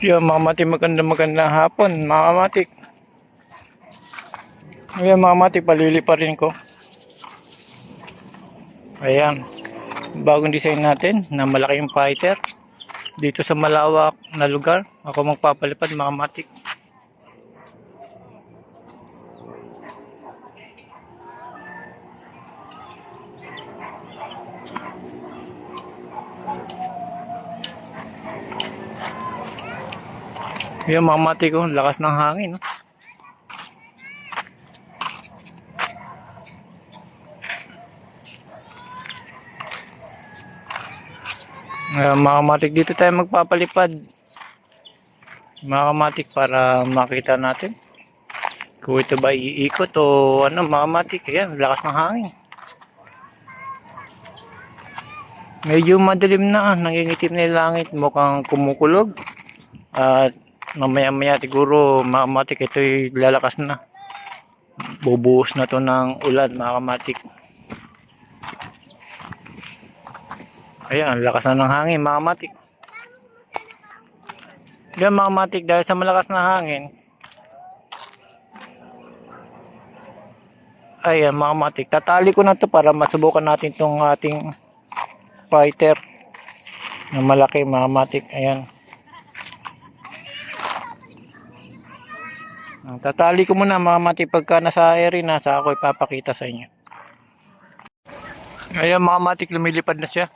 Yan mga matik, magandang hapon mga matik. Ayan mga matik, palili pa rin ko. Ayan, bagong design natin na malaking fighter dito sa malawak na lugar. Ako magpapalipad mga matik. Ayan mga matik, oh, lakas ng hangin. Mga kamatik, dito tayo magpapalipad mga kamatik para makita natin kung ito ba iikot o ano mga kamatik. Ayan, lakas ng hangin. Medyo madilim na, nangingitim na yung langit, mukhang kumukulog. At mamaya maya siguro mga kamatik, ito'y lalakas na, bubuhos na to ng ulan mga kamatik. Ayan, lakas na ng hangin mga kamatik. Yan mga kamatik, dahil sa malakas na hangin, ayan mga kamatik, tatali ko na to para masubukan natin tong ating fighter na malaki mga kamatik. Ayan, tatali ko muna mga kamatik, pagka nasa area na sa ako ipapakita sa inyo. Ayan mga kamatik, lumilipad na siya.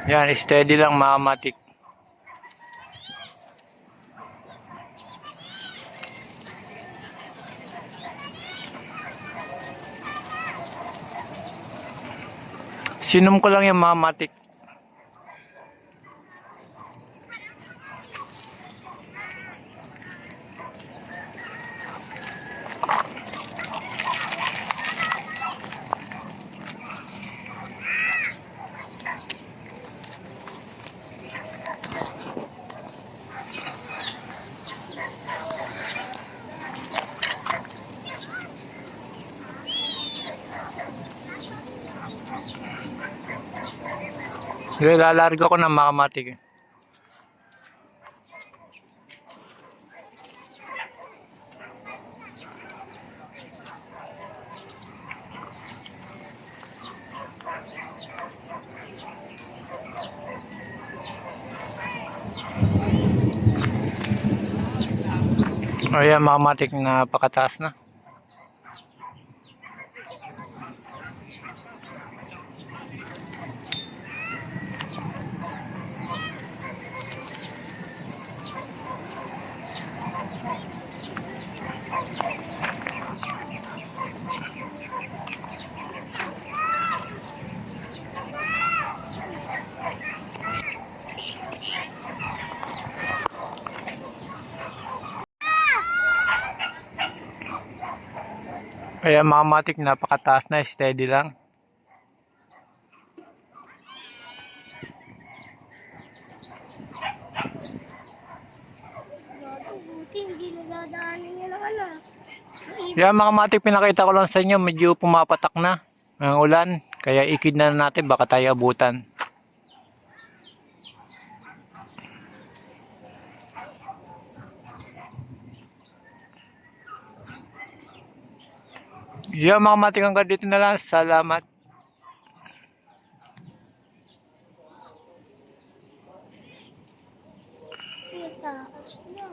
Yan, steady lang mga kamatik. Sinom ko lang yung mga kamatik. Lalarga ko ng mga kamatik. Ayan mga kamatik, napakataas na. Ayan mga kamatik, napakataas na, steady lang. Yan mga kamatik, pinakita ko lang sa inyo, medyo pumapatak na ang ulan, kaya ikid na natin, baka tayo abutan. Yan mga kamatik, hanggang dito na lang. Salamat. Taas na.